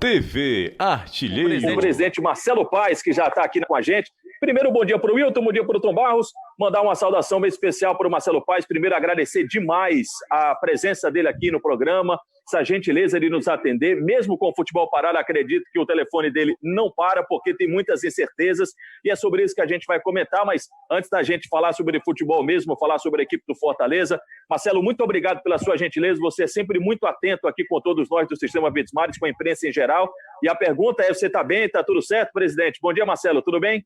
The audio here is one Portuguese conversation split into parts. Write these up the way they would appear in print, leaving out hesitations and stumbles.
TV Artilheiro. O presidente Marcelo Paes, que já está aqui com a gente. Primeiro, bom dia para o Wilton, bom dia para o Tom Barros. Mandar uma saudação bem especial para o Marcelo Paes. Primeiro, agradecer demais a presença dele aqui no programa, essa gentileza de nos atender. Mesmo com o futebol parado, acredito que o telefone dele não para, porque tem muitas incertezas. E é sobre isso que a gente vai comentar. Mas antes da gente falar sobre futebol mesmo, falar sobre a equipe do Fortaleza, Marcelo, muito obrigado pela sua gentileza. Você é sempre muito atento aqui com todos nós do Sistema Verdes Mares, com a imprensa em geral. E a pergunta é, você está bem? Está tudo certo, presidente? Bom dia, Marcelo. Tudo bem?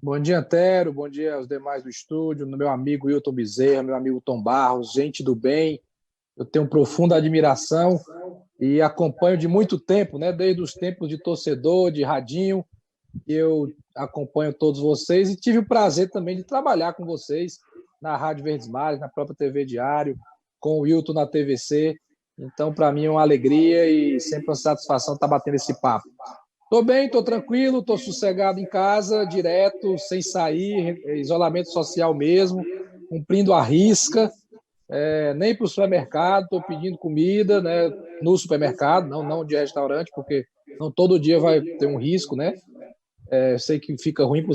Bom dia, Antero. Bom dia aos demais do estúdio, meu amigo Wilton Bezerra, meu amigo Tom Barros, gente do bem. Eu tenho profunda admiração e acompanho de muito tempo, né? Desde os tempos de torcedor, de radinho. Eu acompanho todos vocês e tive o prazer também de trabalhar com vocês na Rádio Verdes Mares, na própria TV Diário, com o Wilton na TVC. Então, para mim é uma alegria e sempre uma satisfação estar batendo esse papo. Estou bem, estou tranquilo, estou sossegado em casa, direto, sem sair, isolamento social mesmo, cumprindo a risca, nem para o supermercado, estou pedindo comida, né, no supermercado, não de restaurante, porque não todo dia vai ter um risco, né? Eu sei que fica ruim para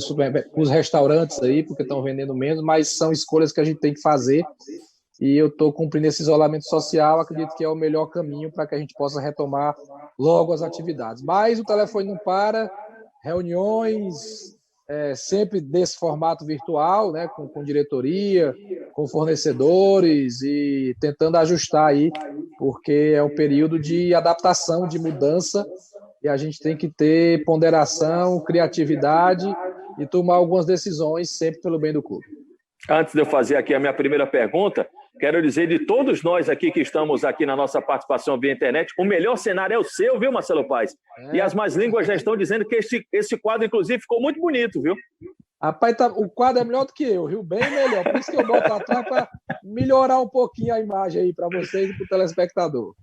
os restaurantes aí, porque estão vendendo menos, mas são escolhas que a gente tem que fazer. E eu estou cumprindo esse isolamento social, acredito que é o melhor caminho para que a gente possa retomar logo as atividades. Mas o telefone não para, reuniões sempre desse formato virtual, né, com diretoria, com fornecedores e tentando ajustar aí, porque é um período de adaptação, de mudança, e a gente tem que ter ponderação, criatividade e tomar algumas decisões sempre pelo bem do clube. Antes de eu fazer aqui a minha primeira pergunta, quero dizer de todos nós aqui que estamos aqui na nossa participação via internet, o melhor cenário é o seu, viu, Marcelo Paes? E as más línguas já estão dizendo que esse quadro, inclusive, ficou muito bonito, viu? Rapaz, o quadro é melhor do que eu, viu? Bem melhor. Por isso que eu boto atrás para melhorar um pouquinho a imagem aí para vocês e para o telespectador.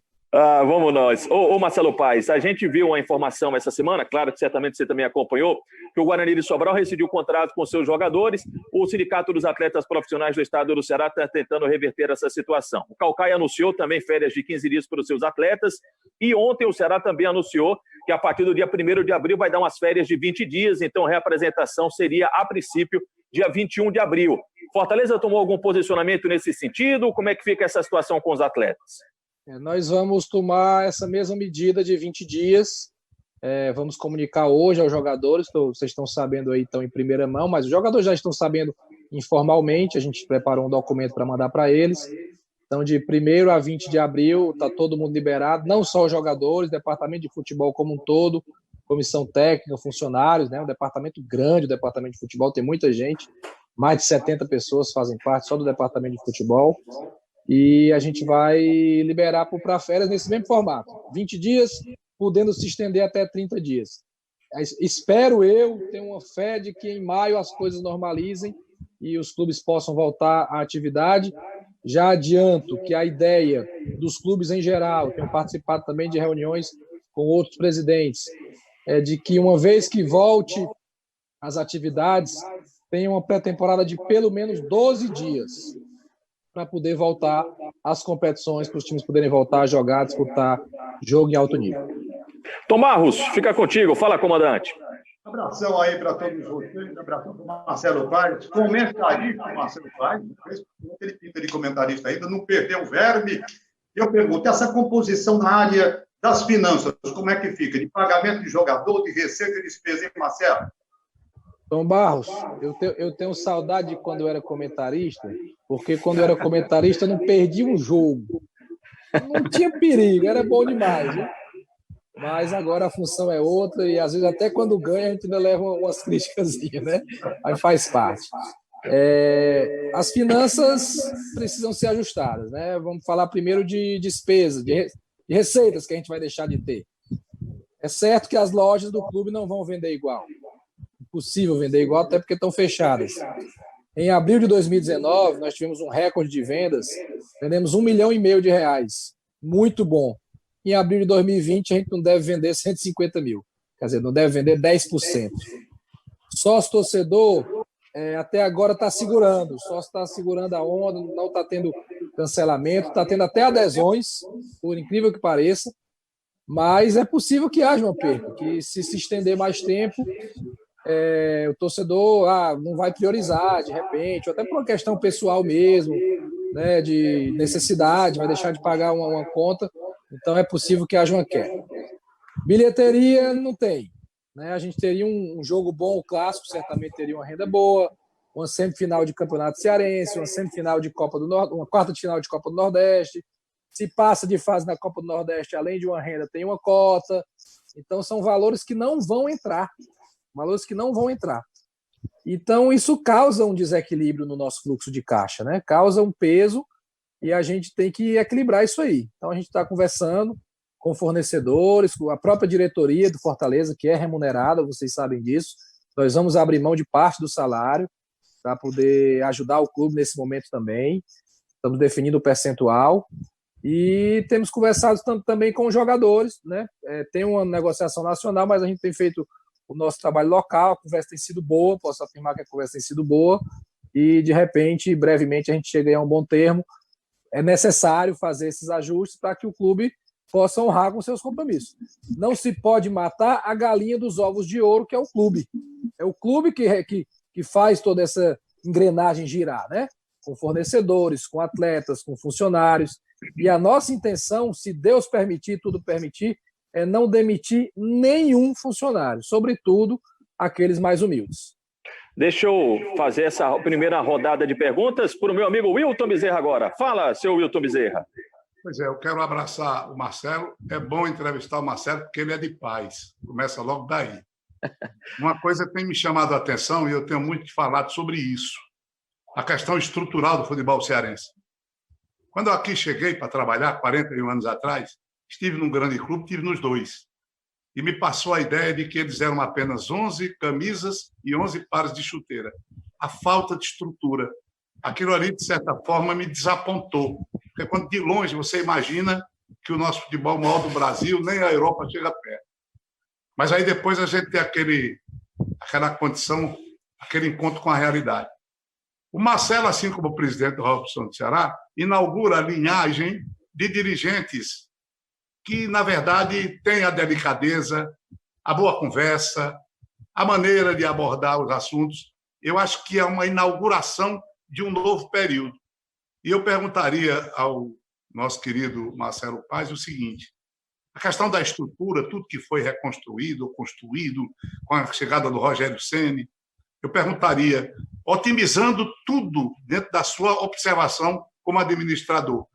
Vamos nós. Ô Marcelo Paes, a gente viu uma informação essa semana, claro que certamente você também acompanhou, que o Guarani de Sobral rescindiu o contrato com seus jogadores. O Sindicato dos Atletas Profissionais do Estado do Ceará está tentando reverter essa situação. O Caucaia anunciou também férias de 15 dias para os seus atletas. E ontem o Ceará também anunciou que a partir do dia 1º de abril vai dar umas férias de 20 dias. Então a reapresentação seria, a princípio, dia 21 de abril. Fortaleza tomou algum posicionamento nesse sentido? Como é que fica essa situação com os atletas? Nós vamos tomar essa mesma medida de 20 dias, vamos comunicar hoje aos jogadores, vocês estão sabendo aí, estão em primeira mão, mas os jogadores já estão sabendo informalmente, a gente preparou um documento para mandar para eles. Então, de 1º a 20 de abril, está todo mundo liberado, não só os jogadores, departamento de futebol como um todo, comissão técnica, funcionários, né? Um departamento grande, o departamento de futebol, tem muita gente, mais de 70 pessoas fazem parte só do departamento de futebol. E a gente vai liberar para férias nesse mesmo formato. 20 dias, podendo se estender até 30 dias. Espero ter uma fé de que em maio as coisas normalizem e os clubes possam voltar à atividade. Já adianto que a ideia dos clubes em geral, tenho participado também de reuniões com outros presidentes, é de que uma vez que volte às atividades, tenha uma pré-temporada de pelo menos 12 dias, para poder voltar às competições, para os times poderem voltar a jogar, disputar jogo em alto nível. Tom Barros, fica contigo. Fala, comandante. Um abração aí para todos vocês, um abração para o Marcelo Paes, comentarista Marcelo Paes, ele pinta de comentarista ainda, não perdeu o verme. Eu pergunto, essa composição na área das finanças, como é que fica? De pagamento de jogador, de receita, de despesa, hein, Marcelo? Tom Barros, eu tenho saudade de quando eu era comentarista, porque quando eu era comentarista eu não perdi um jogo. Não tinha perigo, era bom demais, viu? Mas agora a função é outra e às vezes até quando ganha a gente ainda leva umas críticas, né? Aí faz parte. As finanças precisam ser ajustadas, né? Vamos falar primeiro de despesas, de receitas que a gente vai deixar de ter. É certo que as lojas do clube não vão vender igual. Impossível vender igual, até porque estão fechadas. Em abril de 2019, nós tivemos um recorde de vendas, vendemos R$1,5 milhão de reais. Muito bom. Em abril de 2020, a gente não deve vender 150 mil. Quer dizer, não deve vender 10%. Sócio torcedor, até agora está segurando. O sócio está segurando a onda, não está tendo cancelamento, está tendo até adesões, por incrível que pareça. Mas é possível que haja uma perca, que se estender mais tempo, o torcedor não vai priorizar de repente, ou até por uma questão pessoal mesmo, né, de necessidade, vai deixar de pagar uma conta, então é possível que haja uma queda. Bilheteria não tem, né? A gente teria um jogo bom, o clássico, certamente teria uma renda boa, uma semifinal de Campeonato Cearense, uma semifinal de Copa do Nordeste, uma quarta de final de Copa do Nordeste. Se passa de fase na Copa do Nordeste, além de uma renda, tem uma cota. Então, são valores que não vão entrar. Valores que não vão entrar. Então, isso causa um desequilíbrio no nosso fluxo de caixa, né? Causa um peso e a gente tem que equilibrar isso aí. Então, a gente está conversando com fornecedores, com a própria diretoria do Fortaleza, que é remunerada, vocês sabem disso. Nós vamos abrir mão de parte do salário para poder ajudar o clube nesse momento também. Estamos definindo o percentual. E temos conversado também com os jogadores, né? Tem uma negociação nacional, mas a gente tem feito o nosso trabalho local, a conversa tem sido boa, posso afirmar que a conversa tem sido boa, e de repente, brevemente, a gente chega a um bom termo. É necessário fazer esses ajustes para que o clube possa honrar com seus compromissos. Não se pode matar a galinha dos ovos de ouro, que é o clube. É o clube que faz toda essa engrenagem girar, né? Com fornecedores, com atletas, com funcionários. E a nossa intenção, se Deus permitir, tudo permitir, é não demitir nenhum funcionário, sobretudo aqueles mais humildes. Deixa eu fazer essa primeira rodada de perguntas para o meu amigo Wilton Bezerra agora. Fala, seu Wilton Bezerra. Pois é, eu quero abraçar o Marcelo. É bom entrevistar o Marcelo porque ele é de paz. Começa logo daí. Uma coisa que tem me chamado a atenção, e eu tenho muito falado sobre isso, a questão estrutural do futebol cearense. Quando eu aqui cheguei para trabalhar, 41 anos atrás, estive num grande clube, estive nos dois. E me passou a ideia de que eles eram apenas 11 camisas e 11 pares de chuteira. A falta de estrutura. Aquilo ali, de certa forma, me desapontou. Porque quando de longe você imagina que o nosso futebol é o maior do Brasil, nem a Europa chega perto. Mas aí depois a gente tem aquela condição, aquele encontro com a realidade. O Marcelo, assim como o presidente do Robson do Ceará, inaugura a linhagem de dirigentes que, na verdade, têm a delicadeza, a boa conversa, a maneira de abordar os assuntos. Eu acho que é uma inauguração de um novo período. E eu perguntaria ao nosso querido Marcelo Paes o seguinte: a questão da estrutura, tudo que foi reconstruído ou construído com a chegada do Rogério Ceni, eu perguntaria, otimizando tudo dentro da sua observação como administrador,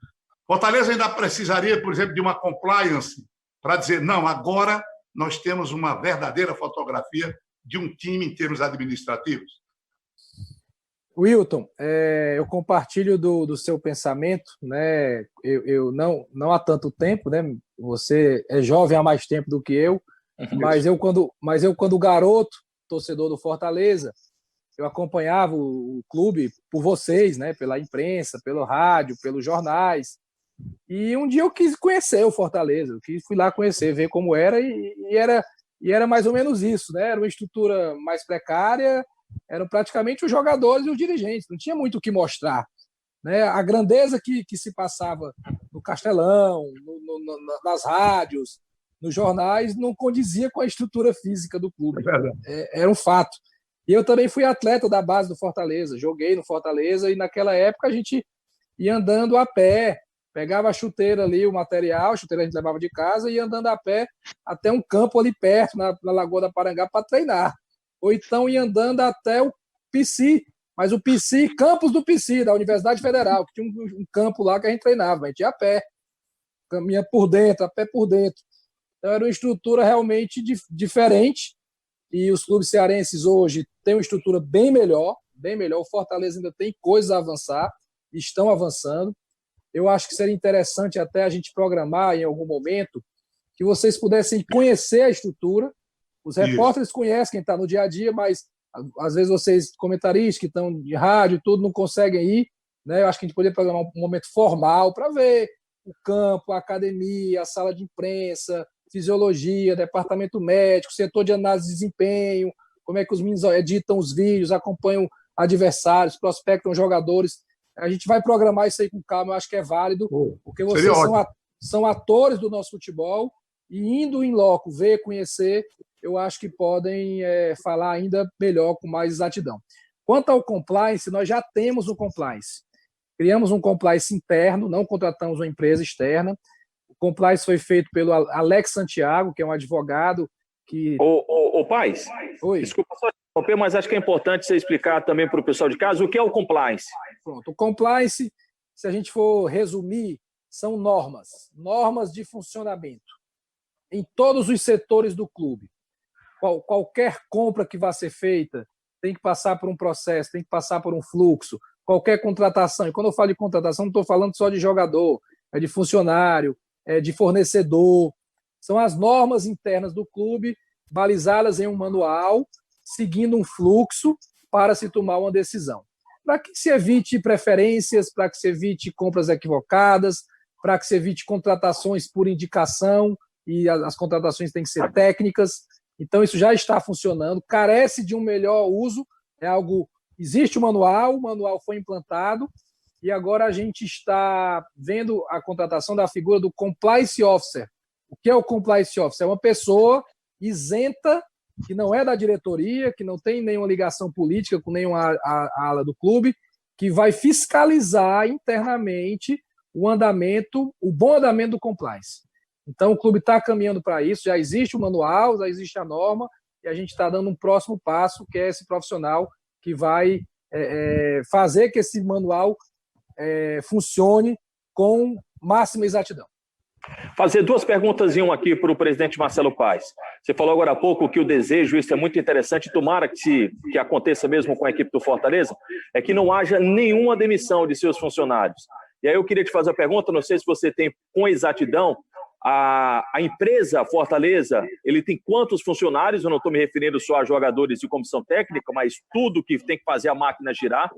Fortaleza ainda precisaria, por exemplo, de uma compliance para dizer, não, agora nós temos uma verdadeira fotografia de um time em termos administrativos? Wilton, eu compartilho do seu pensamento, né? Eu não há tanto tempo, né? Você é jovem há mais tempo do que eu, mas eu quando garoto, torcedor do Fortaleza, eu acompanhava o clube por vocês, né? Pela imprensa, pelo rádio, pelos jornais. E um dia eu quis conhecer o Fortaleza, fui lá conhecer, ver como era, e era mais ou menos isso, né? Era uma estrutura mais precária, eram praticamente os jogadores e os dirigentes, não tinha muito o que mostrar, né? A grandeza que se passava no Castelão, nas rádios, nos jornais, não condizia com a estrutura física do clube. Era um fato. E eu também fui atleta da base do Fortaleza, joguei no Fortaleza, e naquela época a gente ia andando a pé, pegava a chuteira ali, o material, a chuteira a gente levava de casa, e ia andando a pé até um campo ali perto, na Lagoa da Parangá, para treinar. Ou então ia andando até o PC, mas o PC, campus do PC, da Universidade Federal, que tinha um campo lá que a gente treinava, a gente ia a pé, caminha por dentro, a pé por dentro. Então era uma estrutura realmente diferente, e os clubes cearenses hoje têm uma estrutura bem melhor, o Fortaleza ainda tem coisas a avançar, estão avançando. Eu acho que seria interessante até a gente programar em algum momento que vocês pudessem conhecer a estrutura. Os repórteres conhecem quem está no dia a dia, mas às vezes vocês, comentaristas que estão de rádio e tudo, não conseguem ir, né? Eu acho que a gente poderia programar um momento formal para ver o campo, a academia, a sala de imprensa, fisiologia, departamento médico, setor de análise de desempenho, como é que os meninos editam os vídeos, acompanham adversários, prospectam jogadores. A gente vai programar isso aí com calma, eu acho que é válido, porque vocês são atores do nosso futebol e indo em loco, ver, conhecer, eu acho que podem falar ainda melhor, com mais exatidão. Quanto ao compliance, nós já temos o compliance. Criamos um compliance interno, não contratamos uma empresa externa. O compliance foi feito pelo Alex Santiago, que é um advogado que... Ô Paz, Oi. Desculpa só interromper, mas acho que é importante você explicar também para o pessoal de casa o que é o compliance. Pronto. O compliance, se a gente for resumir, são normas de funcionamento em todos os setores do clube. Qualquer compra que vá ser feita tem que passar por um processo, tem que passar por um fluxo. Qualquer contratação, e quando eu falo de contratação, não estou falando só de jogador, é de funcionário, é de fornecedor. São as normas internas do clube, balizadas em um manual, seguindo um fluxo para se tomar uma decisão. Para que se evite preferências, para que se evite compras equivocadas, para que se evite contratações por indicação, e as contratações têm que ser técnicas. Então, isso já está funcionando, carece de um melhor uso, é algo... Existe o manual foi implantado, e agora a gente está vendo a contratação da figura do Compliance Officer. O que é o Compliance Officer? É uma pessoa isenta, que não é da diretoria, que não tem nenhuma ligação política com nenhuma ala do clube, que vai fiscalizar internamente o bom andamento do compliance. Então, o clube está caminhando para isso, já existe o manual, já existe a norma, e a gente está dando um próximo passo, que é esse profissional que vai fazer que esse manual funcione com máxima exatidão. Fazer duas perguntas em um aqui para o presidente Marcelo Paes. Você falou agora há pouco que o desejo, isso é muito interessante, tomara que aconteça mesmo com a equipe do Fortaleza, é que não haja nenhuma demissão de seus funcionários. E aí eu queria te fazer a pergunta, não sei se você tem com exatidão, a empresa Fortaleza, ele tem quantos funcionários? Eu não estou me referindo só a jogadores de comissão técnica, mas tudo que tem que fazer a máquina girar.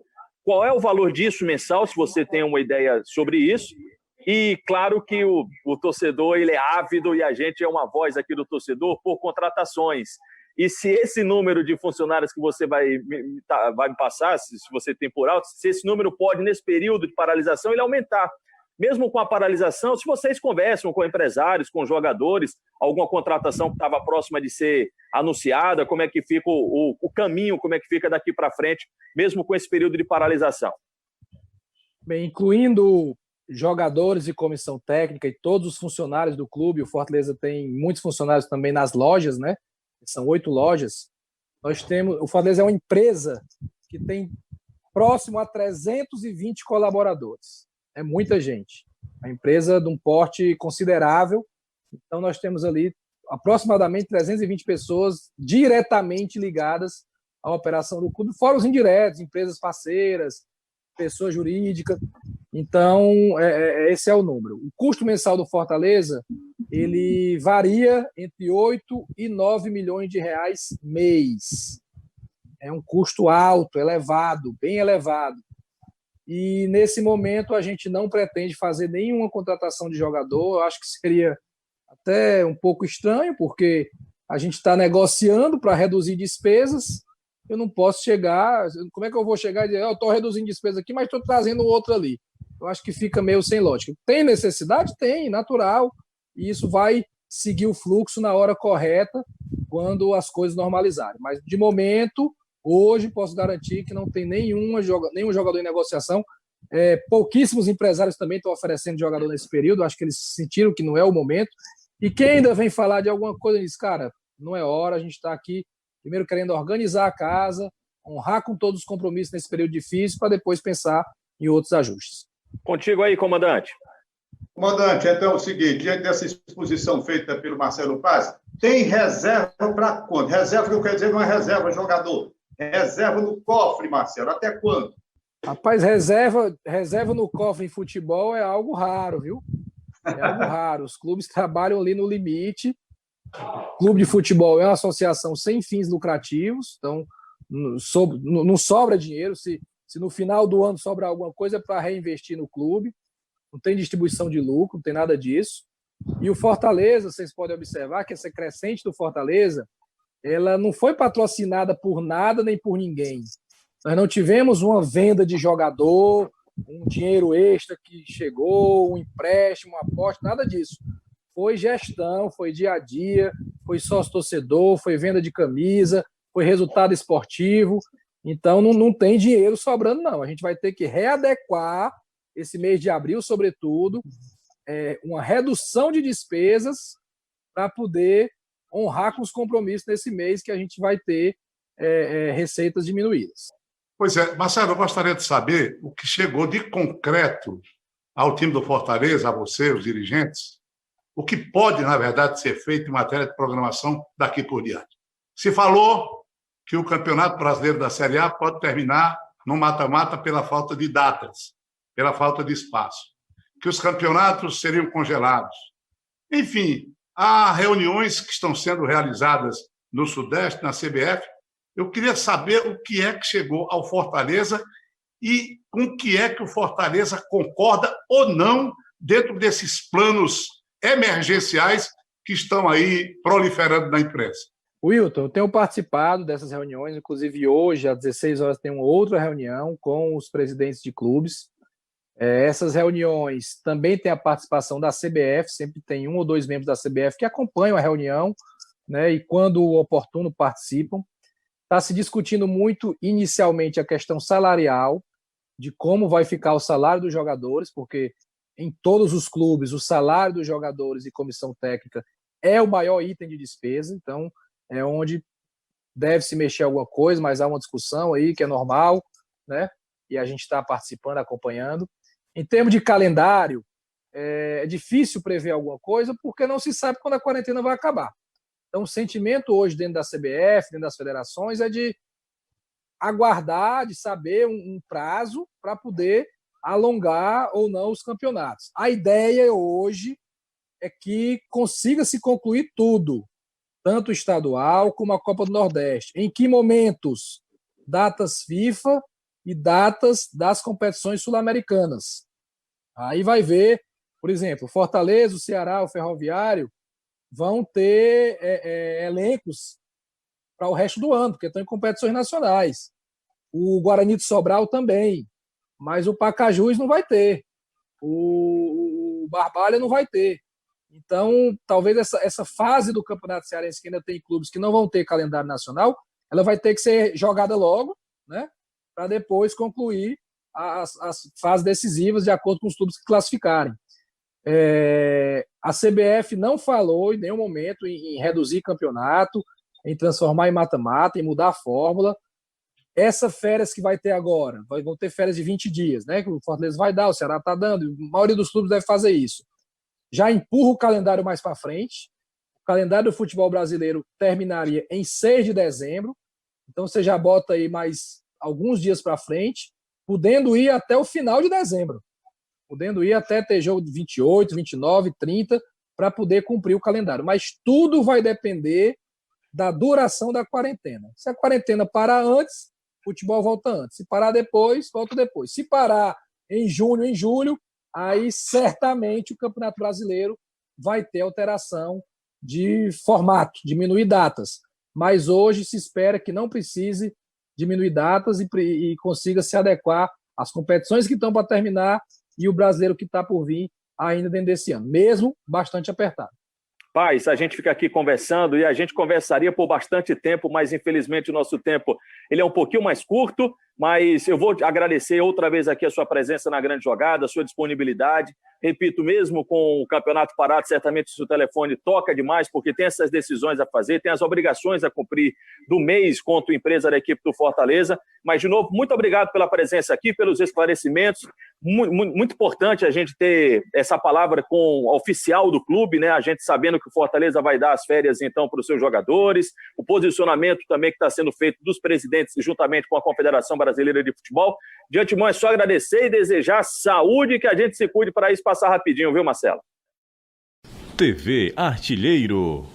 Qual é o valor disso mensal, se você tem uma ideia sobre isso? E claro que o torcedor ele é ávido e a gente é uma voz aqui do torcedor por contratações. E se esse número de funcionários que você vai me passar, se você tem por alto, se esse número pode, nesse período de paralisação, ele aumentar. Mesmo com a paralisação, se vocês conversam com empresários, com jogadores, alguma contratação que estava próxima de ser anunciada, como é que fica o caminho, como é que fica daqui para frente, mesmo com esse período de paralisação? Bem, incluindo jogadores e comissão técnica e todos os funcionários do clube, o Fortaleza tem muitos funcionários também nas lojas, né? São 8 lojas. O Fortaleza é uma empresa que tem próximo a 320 colaboradores. É muita gente. A empresa de um porte considerável. Então, nós temos ali aproximadamente 320 pessoas diretamente ligadas à operação do clube, fora os indiretos, empresas parceiras, pessoa jurídica. Então, esse é o número. O custo mensal do Fortaleza, ele varia entre 8 e 9 milhões de reais mês. É um custo alto, elevado, bem elevado. E, nesse momento, a gente não pretende fazer nenhuma contratação de jogador. Eu acho que seria até um pouco estranho, porque a gente está negociando para reduzir despesas. Eu não posso chegar... Como é que eu vou chegar e dizer, eu estou reduzindo despesa aqui, mas estou trazendo outro ali? Eu acho que fica meio sem lógica. Tem necessidade? Tem, natural. E isso vai seguir o fluxo na hora correta, quando as coisas normalizarem. Mas, de momento, hoje, posso garantir que não tem nenhum jogador em negociação. Pouquíssimos empresários também estão oferecendo jogador nesse período. Acho que eles sentiram que não é o momento. E quem ainda vem falar de alguma coisa, diz, cara, não é hora, a gente está aqui primeiro querendo organizar a casa, honrar com todos os compromissos nesse período difícil, para depois pensar em outros ajustes. Contigo aí, comandante. Comandante, então é o seguinte, diante dessa exposição feita pelo Marcelo Paes, tem reserva para quando? Reserva, que eu quero dizer, não é reserva, jogador. Reserva no cofre, Marcelo, até quando? Rapaz, reserva no cofre em futebol é algo raro, viu? É algo raro. Os clubes trabalham ali no limite. Clube de futebol é uma associação sem fins lucrativos, então não sobra dinheiro. Se no final do ano sobrar alguma coisa, é para reinvestir no clube. Não tem distribuição de lucro, não tem nada disso. E o Fortaleza, vocês podem observar que essa crescente do Fortaleza, ela não foi patrocinada por nada nem por ninguém. Nós não tivemos uma venda de jogador, um dinheiro extra que chegou, um empréstimo, uma aposta, nada disso. foi gestão, foi dia a dia, foi sócio-torcedor, foi venda de camisa, foi resultado esportivo. Então, não tem dinheiro sobrando, não. A gente vai ter que readequar esse mês de abril, sobretudo, uma redução de despesas para poder honrar com os compromissos nesse mês que a gente vai ter receitas diminuídas. Pois é, Marcelo, eu gostaria de saber o que chegou de concreto ao time do Fortaleza, a você, os dirigentes, o que pode, na verdade, ser feito em matéria de programação daqui por diante. Se falou que o Campeonato Brasileiro da Série A pode terminar no mata-mata pela falta de datas, pela falta de espaço, que os campeonatos seriam congelados. Enfim, há reuniões que estão sendo realizadas no Sudeste, na CBF. Eu queria saber o que é que chegou ao Fortaleza e com o que é que o Fortaleza concorda ou não dentro desses planos emergenciais que estão aí proliferando na imprensa. Wilton, eu tenho participado dessas reuniões, inclusive hoje, às 16 horas, tem uma outra reunião com os presidentes de clubes. Essas reuniões também têm a participação da CBF, sempre tem 1 ou 2 membros da CBF que acompanham a reunião, né, e, quando oportuno, participam. Está se discutindo muito, inicialmente, a questão salarial, de como vai ficar o salário dos jogadores, porque em todos os clubes o salário dos jogadores e comissão técnica é o maior item de despesa, então é onde deve se mexer alguma coisa, mas há uma discussão aí que é normal, né? E a gente está participando, acompanhando. Em termos de calendário, é difícil prever alguma coisa, porque não se sabe quando a quarentena vai acabar. Então, o sentimento hoje dentro da CBF, dentro das federações, é de aguardar, de saber um prazo para poder alongar ou não os campeonatos. A ideia hoje é que consiga se concluir tudo, tanto o estadual como a Copa do Nordeste. Em que momentos? Datas FIFA e datas das competições sul-americanas. Aí vai ver, por exemplo, o Fortaleza, o Ceará, o Ferroviário vão ter elencos para o resto do ano, porque estão em competições nacionais. O Guarani de Sobral também, mas o Pacajus não vai ter. O Barbalha não vai ter. Então, talvez essa fase do Campeonato Cearense, que ainda tem clubes que não vão ter calendário nacional, ela vai ter que ser jogada logo, né, para depois concluir as fases decisivas de acordo com os clubes que classificarem. A CBF não falou em nenhum momento em reduzir campeonato, em transformar em mata-mata, em mudar a fórmula. Essa férias que vai ter agora, vão ter férias de 20 dias, né, que o Fortaleza vai dar, o Ceará está dando, a maioria dos clubes deve fazer isso. Já empurra o calendário mais para frente. O calendário do futebol brasileiro terminaria em 6 de dezembro, então você já bota aí mais alguns dias para frente, podendo ir até o final de dezembro, podendo ir até ter jogo de 28, 29, 30, para poder cumprir o calendário. Mas tudo vai depender da duração da quarentena. Se a quarentena parar antes, o futebol volta antes. Se parar depois, volta depois. Se parar em junho, em julho, aí certamente o Campeonato Brasileiro vai ter alteração de formato, diminuir datas. Mas hoje se espera que não precise diminuir datas e consiga se adequar às competições que estão para terminar e o brasileiro que está por vir ainda dentro desse ano, mesmo bastante apertado. Paz, a gente fica aqui conversando e a gente conversaria por bastante tempo, mas infelizmente o nosso tempo ele é um pouquinho mais curto, mas eu vou agradecer outra vez aqui a sua presença na grande jogada, a sua disponibilidade. Repito, mesmo com o campeonato parado, certamente o seu telefone toca demais, porque tem essas decisões a fazer, tem as obrigações a cumprir do mês quanto empresa da equipe do Fortaleza. Mas, de novo, muito obrigado pela presença aqui, pelos esclarecimentos. Muito importante a gente ter essa palavra com o oficial do clube, né? A gente sabendo que o Fortaleza vai dar as férias, então, para os seus jogadores, o posicionamento também que está sendo feito dos presidentes juntamente com a Confederação Brasileira de Futebol. De antemão, é só agradecer e desejar saúde, que a gente se cuide para isso passar rapidinho, viu, Marcelo? TV Artilheiro.